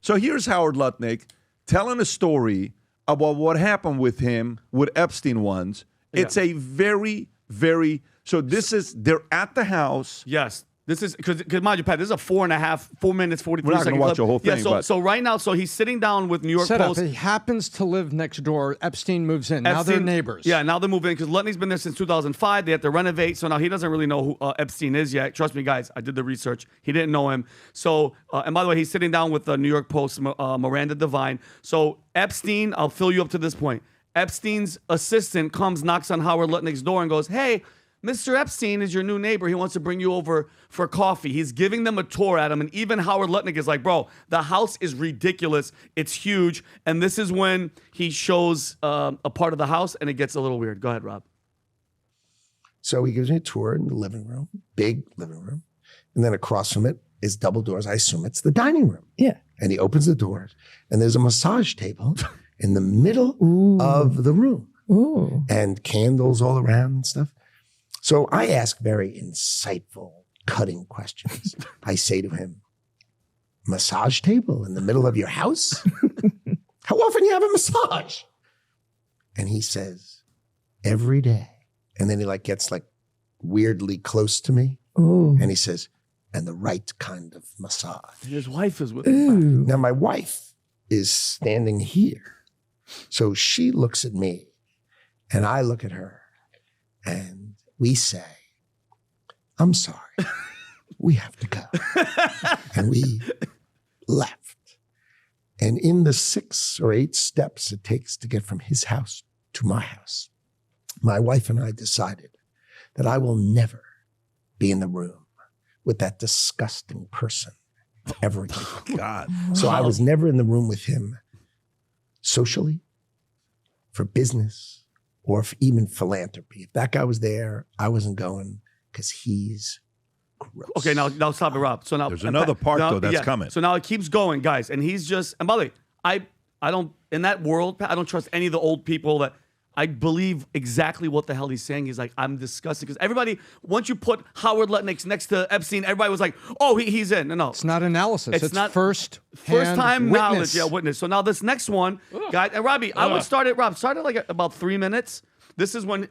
So here's Howard Lutnick telling a story about what happened with him with Epstein once. It's a very, very, so they're at the house. Yes. This is, because mind you, Pat, this is a 4 minutes, 43 seconds. We're not going to watch the whole thing. Yeah, so right now, so he's sitting down with New York Post. He happens to live next door. Epstein moves in. Now they're neighbors. Yeah, now they're moving in because Lutnick's been there since 2005. They have to renovate. So now he doesn't really know who Epstein is yet. Trust me, guys, I did the research. He didn't know him. So, and by the way, he's sitting down with the New York Post, Miranda Devine. So Epstein, I'll fill you up to this point. Epstein's assistant comes, knocks on Howard Lutnick's door and goes, hey, Mr. Epstein is your new neighbor. He wants to bring you over for coffee. He's giving them a tour at him. And even Howard Lutnick is like, bro, the house is ridiculous. It's huge. And this is when he shows a part of the house and it gets a little weird. Go ahead, Rob. So he gives me a tour in the living room, big living room. And then across from it is double doors. I assume it's the dining room. Yeah. And he opens the doors and there's a massage table in the middle of the room. Ooh. And candles all around and stuff. So I ask very insightful, cutting questions. I say to him, massage table in the middle of your house? How often do you have a massage? And he says, every day. And then he gets weirdly close to me. Ooh. And he says, and the right kind of massage. And his wife is with him. Now my wife is standing here. So she looks at me and I look at her and we say, I'm sorry, we have to go. And we left. And in the 6 or 8 steps it takes to get from his house to my house, my wife and I decided that I will never be in the room with that disgusting person ever again. God. So I was never in the room with him socially, for business, or even philanthropy. If that guy was there, I wasn't going because he's gross. Okay, now stop it, Rob. So now There's another part, though, that's coming. So now it keeps going, guys. And he's just, and by the way, I don't, in that world, I don't trust any of the old people that I believe exactly what the hell he's saying. He's like, I'm disgusted. Because everybody, once you put Howard Lutnick next to Epstein, everybody was like, oh, he's in. No. It's not analysis. It's not first-time knowledge. Yeah, witness. So now this next one, guys, and Robbie, I would start it, Rob, started about 3 minutes. This is when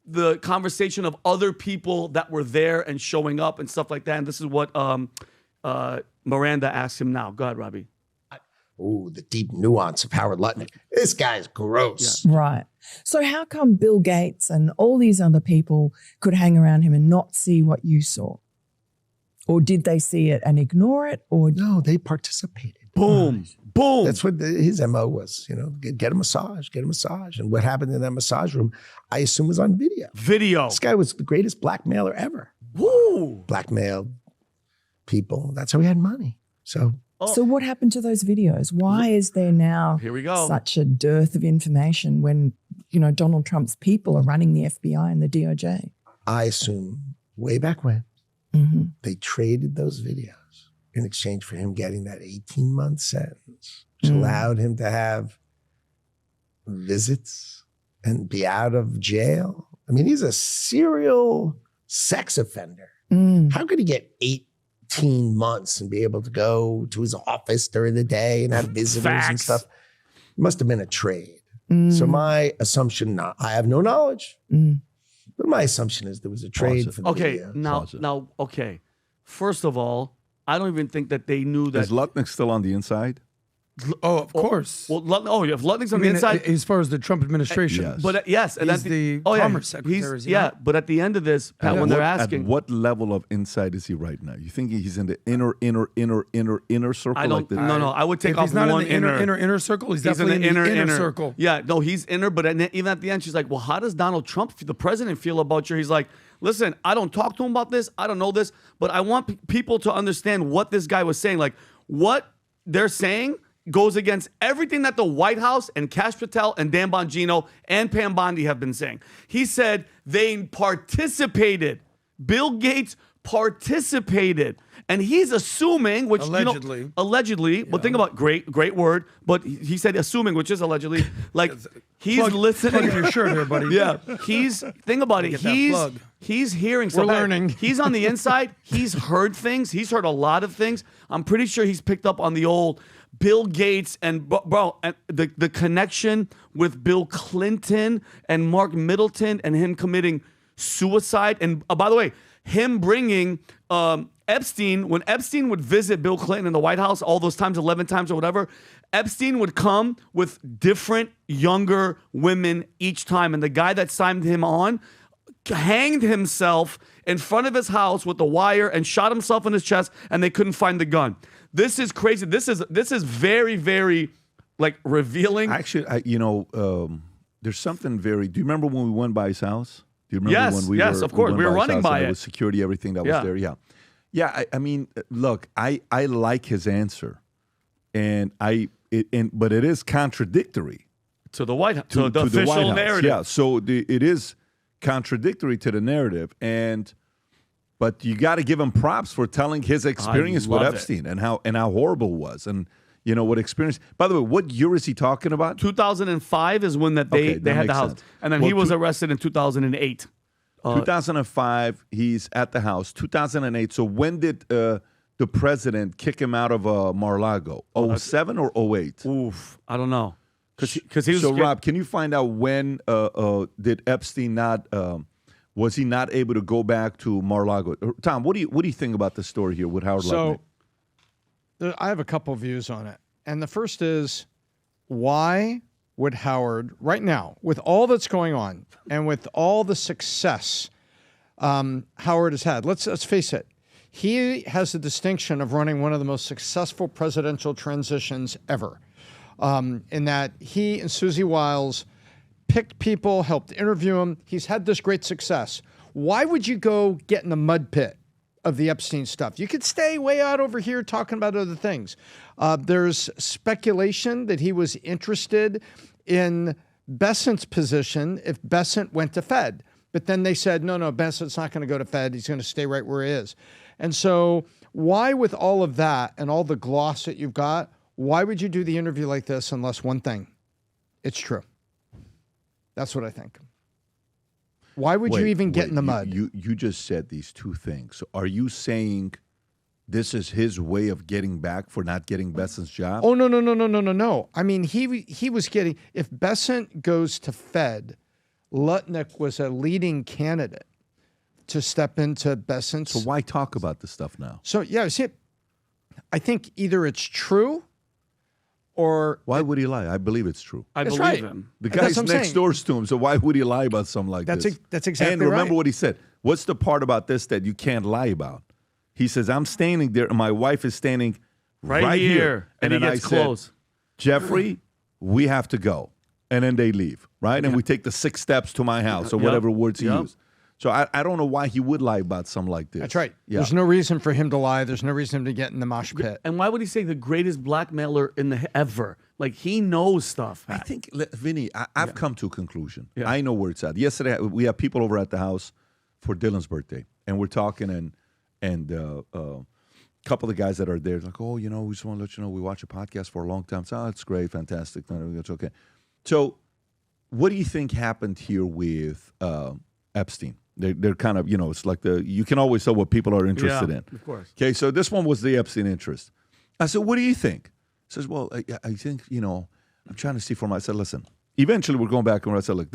the conversation of other people that were there and showing up and stuff like that. And this is what Miranda asks him now. Go ahead, Robbie. Ooh, the deep nuance of Howard Lutnick. This guy's gross. Yeah. Right. So how come Bill Gates and all these other people could hang around him and not see what you saw? Or did they see it and ignore it? Or no, they participated. Boom. Boom. That's what his MO was, get a massage, get a massage. And what happened in that massage room, I assume was on video. This guy was the greatest blackmailer ever. Woo. Blackmailed people. That's how he had money. So what happened to those videos? Why is there now such a dearth of information when, Donald Trump's people are running the FBI and the DOJ? I assume way back when they traded those videos in exchange for him getting that 18-month sentence, which allowed him to have visits and be out of jail. I mean, he's a serial sex offender. How could he get 18 months and be able to go to his office during the day and have visitors and stuff? It must have been a trade. So my assumption, I have no knowledge, but my assumption is there was a trade for the video. Now, okay. First of all, I don't even think that they knew that. Is Lutnick still on the inside? Oh, of course. Well, if Lutnick's on the inside, as far as the Trump administration, yes. But yes, and he's the Commerce Secretary. But at the end of this, Pat, when they're asking, at what level of insight is he right now? You think he's in the inner circle? I don't. No. I would take if off he's not one in the inner circle. He's definitely in the inner circle. Yeah, no, he's inner. But even at the end, she's like, "Well, how does Donald Trump, the president, feel about you?" He's like, "Listen, I don't talk to him about this. I don't know this, but I want people to understand what this guy was saying. Like what they're saying goes against everything that the White House and Kash Patel and Dan Bongino and Pam Bondi have been saying." He said they participated. Bill Gates participated. And he's assuming, which allegedly, allegedly. But think about great word. But he said assuming, which is allegedly. Like he's listening. Plug your shirt here, buddy. Yeah, think about it. He's hearing stuff. We're learning. He's on the inside. He's heard things. He's heard a lot of things. I'm pretty sure he's picked up on the old Bill Gates and and the connection with Bill Clinton and Mark Middleton and him committing suicide. And by the way, him bringing Epstein, when Epstein would visit Bill Clinton in the White House all those times, 11 times or whatever, Epstein would come with different younger women each time. And the guy that signed him on hanged himself in front of his house with the wire and shot himself in his chest, and they couldn't find the gun. This is crazy. This is very, very like revealing. Actually, there's something very. Do you remember when we went by his house? Do you remember Yes, when we yes, were, of course. We were went running his by house and it. there was security, everything that was there. Yeah, yeah. I mean, look, I like his answer, and but it is contradictory to the White House, to the White official House. narrative. Yeah, so it is contradictory to the narrative, but you got to give him props for telling his experience with Epstein and how horrible it was, and what experience. By the way, what year is he talking about? 2005 is when they had the house, sense. and then he was arrested in 2008. 2005, he's at the house. 2008. So when did the president kick him out of Mar-a-Lago? 07 or 08? Oof, I don't know. Because he was. So Rob, can you find out when did Epstein not? Was he not able to go back to Mar-a-Lago? Tom, what do you think about the story here with Howard Lutnick? I have a couple views on it. And the first is, why would Howard, right now, with all that's going on and with all the success Howard has had, let's face it, he has the distinction of running one of the most successful presidential transitions ever. In that he and Susie Wiles picked people, helped interview him. He's had this great success. Why would you go get in the mud pit of the Epstein stuff? You could stay way out over here talking about other things. There's speculation that he was interested in Bessent's position if Bessent went to Fed. But then they said, no, Bessent's not going to go to Fed. He's going to stay right where he is. And so why, with all of that and all the gloss that you've got, why would you do the interview like this unless one thing, it's true? That's what I think. Why would you even get in the mud? You just said these two things. So are you saying this is his way of getting back for not getting Bessent's job? Oh, no. I mean, he was getting, if Bessent goes to Fed, Lutnick was a leading candidate to step into Bessent's. So why talk about this stuff now? So, yeah, see, I think either it's true or... Why would he lie? I believe it's true. I That's believe right. him. The guy's next door to him, so why would he lie about something like this? That's exactly And remember right. what he said. What's the part about this that you can't lie about? He says, I'm standing there, and my wife is standing right here. And then he I gets said, close. Jeffrey, we have to go. And then they leave, right? And we take the 6 steps to my house, or whatever words he used. So I don't know why he would lie about something like this. That's right. Yeah. There's no reason for him to lie. There's no reason for him to get in the mosh pit. And why would he say the greatest blackmailer ever? Like, he knows stuff. I think, Vinny, I've come to a conclusion. Yeah. I know where it's at. Yesterday, we have people over at the house for Dylan's birthday, and we're talking, and a couple of the guys that are there, like, we just want to let you know we watch a podcast for a long time. So, it's great, fantastic. It's okay. So, what do you think happened here with Epstein? They're kind of, it's like you can always tell what people are interested in. Of course. Okay, so this one was the Epstein interest. I said, what do you think? He says, well, I think, I'm trying to see for myself. I said, listen, eventually we're going back and I said, look,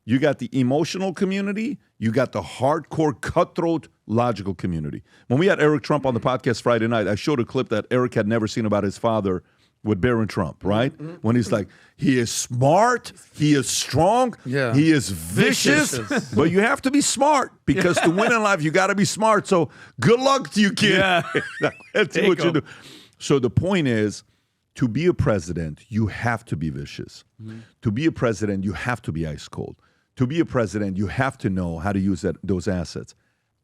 you got the emotional community, you got the hardcore, cutthroat, logical community. When we had Eric Trump on the podcast Friday night, I showed a clip that Eric had never seen about his father with Barron Trump, right? When he's like, he is smart, he is strong, he is vicious, but you have to be smart because to win in life, you got to be smart. So good luck to you, kid. Yeah. That's what you do. So the point is, to be a president, you have to be vicious. To be a president, you have to be ice cold. To be a president, you have to know how to use those assets.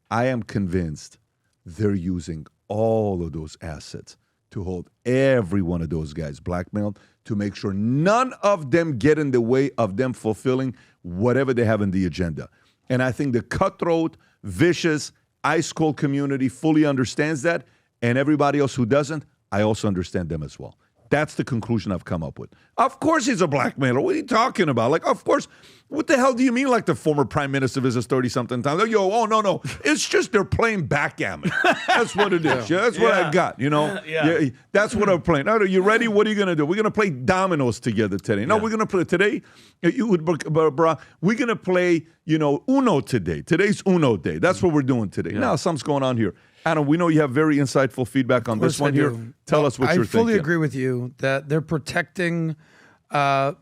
I am convinced they're using all of those assets to hold every one of those guys blackmailed to make sure none of them get in the way of them fulfilling whatever they have in the agenda. And I think the cutthroat, vicious, ice cold community fully understands that. And everybody else who doesn't, I also understand them as well. That's the conclusion I've come up with. Of course he's a blackmailer. What are you talking about? Like, of course. What the hell do you mean like the former prime minister visits 30-something times? Like, yo, oh, no. It's just they're playing backgammon. That's what it is. Yeah, that's what I got, you know? Yeah, that's what I'm playing. Now, are you ready? What are you going to do? We're going to play dominoes together today. No, we're going to play today. We're going to play, Uno today. Today's Uno day. That's what we're doing today. Now, something's going on here. Adam, we know you have very insightful feedback on this one here. Tell us what you're thinking. I fully agree with you that they're protecting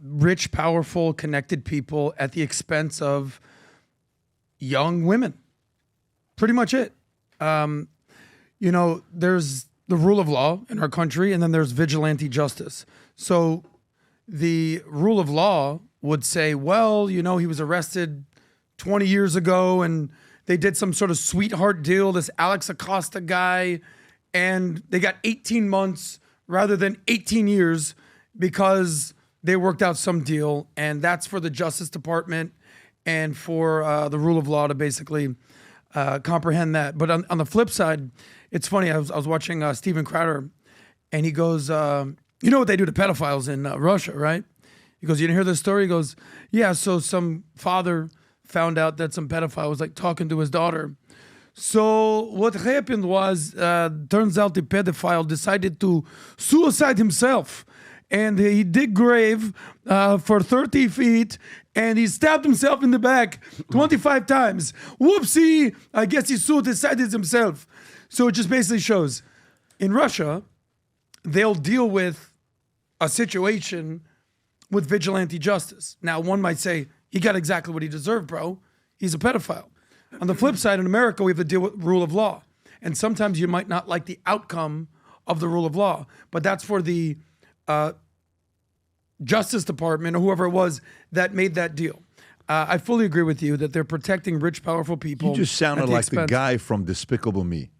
rich, powerful, connected people at the expense of young women. Pretty much it. There's the rule of law in our country, and then there's vigilante justice. So the rule of law would say, well, he was arrested 20 years ago, and they did some sort of sweetheart deal, this Alex Acosta guy, and they got 18 months rather than 18 years because they worked out some deal, and that's for the Justice Department and for the rule of law to basically comprehend that. But on the flip side, it's funny. I was watching Steven Crowder, and he goes, you know what they do to pedophiles in Russia, right? He goes, you didn't hear this story? He goes, yeah, so some father found out that some pedophile was like talking to his daughter. So what happened was, turns out the pedophile decided to suicide himself. And he dig grave for 30 feet, and he stabbed himself in the back 25 times. Whoopsie! I guess he suicided himself. So it just basically shows, in Russia, they'll deal with a situation with vigilante justice. Now, one might say, he got exactly what he deserved, bro. He's a pedophile. On the flip side, in America, we have to deal with rule of law. And sometimes you might not like the outcome of the rule of law, but that's for the Justice Department or whoever it was that made that deal. I fully agree with you that they're protecting rich, powerful people. You just sounded like the guy from Despicable Me.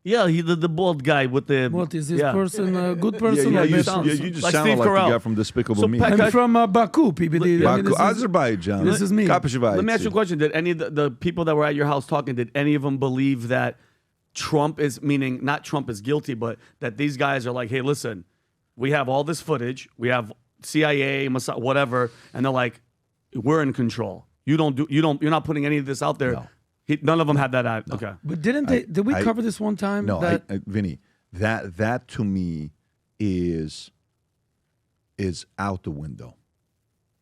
Yeah, the bald guy with the... What, is this person a good person? You just sounded like the guy from Despicable Me. I'm from Baku, PBD. Baku, Azerbaijan. This is me. Let me ask you a question. Did any of the people that were at your house talking, did any of them believe that Trump is, meaning not Trump is guilty, but that these guys are like, hey, listen, we have all this footage, we have CIA, Mossad, whatever, and they're like, we're in control. You're not putting any of this out there. No. None of them had that ad. No. Okay. But did we cover this one time? No, Vinny, that to me is out the window.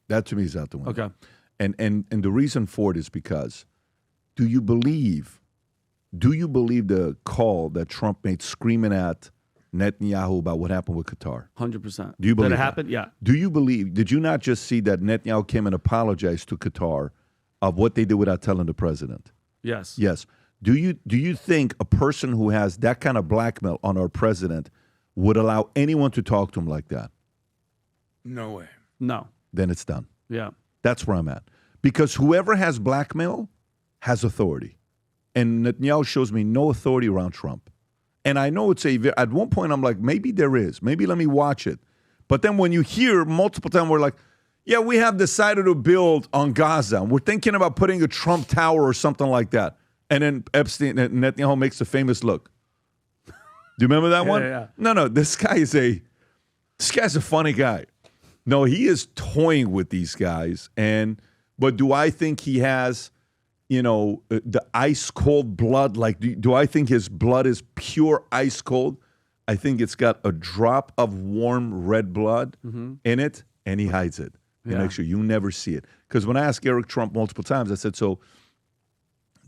That to me is out the window. Okay. And the reason for it is because do you believe the call that Trump made screaming at Netanyahu about what happened with Qatar? 100%. Do you believe that it happened? Yeah. Do you believe, did you not just see that Netanyahu came and apologized to Qatar of what they did without telling the president? Yes. Yes. Do you think a person who has that kind of blackmail on our president would allow anyone to talk to him like that? No way. No. Then it's done. Yeah. That's where I'm at. Because whoever has blackmail has authority. And Netanyahu shows me no authority around Trump. And I know at one point I'm like, maybe there is. Maybe let me watch it. But then when you hear multiple times, we're like, yeah, we have decided to build on Gaza. We're thinking about putting a Trump Tower or something like that. And then Netanyahu makes the famous look. Do you remember that one? Yeah. No. This guy's a funny guy. No, he is toying with these guys. But do I think he has, the ice cold blood? Like, do I think his blood is pure ice cold? I think it's got a drop of warm red blood in it, and he hides it. He makes sure you never see it. Because when I asked Eric Trump multiple times, I said, so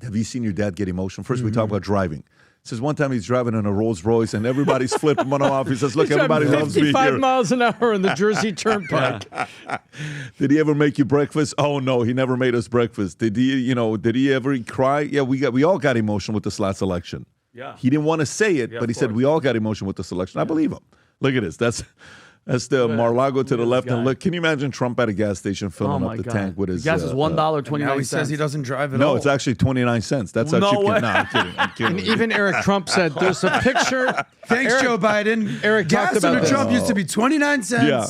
have you seen your dad get emotional? First, we talk about driving. He says one time he's driving in a Rolls Royce and everybody's flipping him off. He says, look, everybody loves me here. 55 miles an hour in the Jersey Turnpike. Did he ever make you breakfast? Oh, no, he never made us breakfast. Did he ever cry? Yeah, we all got emotional with this last election. Yeah. He didn't want to say it, but he said we all got emotional with this election. I believe him. Look at this. That's the Mar-a-Lago to the left. And look, can you imagine Trump at a gas station filling up the tank with his... gas is $1.29. Now he says he doesn't drive at no, all. it's actually 29 cents. That's how cheap. No, I'm kidding. And even Eric Trump said there's a picture. Thanks, Joe Biden. Eric gas talked about under this. Trump used to be 29 cents. Yeah.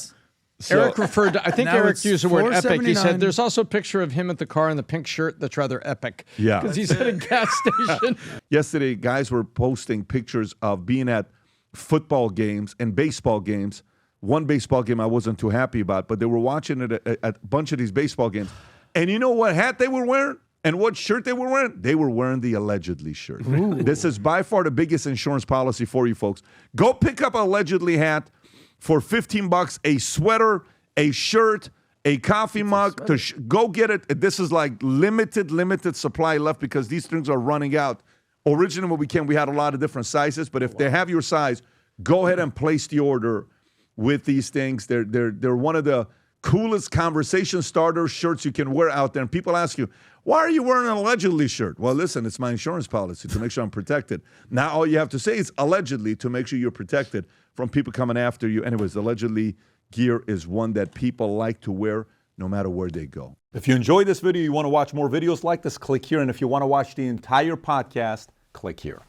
So, Eric referred to, I think now Eric it's used the word epic. He said $4.79. there's also a picture of him at the car in the pink shirt that's rather epic. Yeah. Because he's at a gas station. Yesterday, guys were posting pictures of being at football games and baseball games one baseball game I wasn't too happy about, but they were watching it at a bunch of these baseball games. And you know what hat they were wearing and what shirt they were wearing? They were wearing the allegedly shirt. This is by far the biggest insurance policy for you folks. Go pick up an allegedly hat for $15, a sweater, a shirt, a coffee mug. Go get it. This is like limited supply left because these things are running out. Originally, when we had a lot of different sizes, but if they have your size, go ahead and place the order with these things. They're one of the coolest conversation starter shirts you can wear out there. And people ask you, why are you wearing an allegedly shirt? Well, listen, it's my insurance policy to make sure I'm protected. Now all you have to say is allegedly to make sure you're protected from people coming after you. Anyways, allegedly gear is one that people like to wear no matter where they go. If you enjoyed this video, you want to watch more videos like this, click here. And if you want to watch the entire podcast, click here.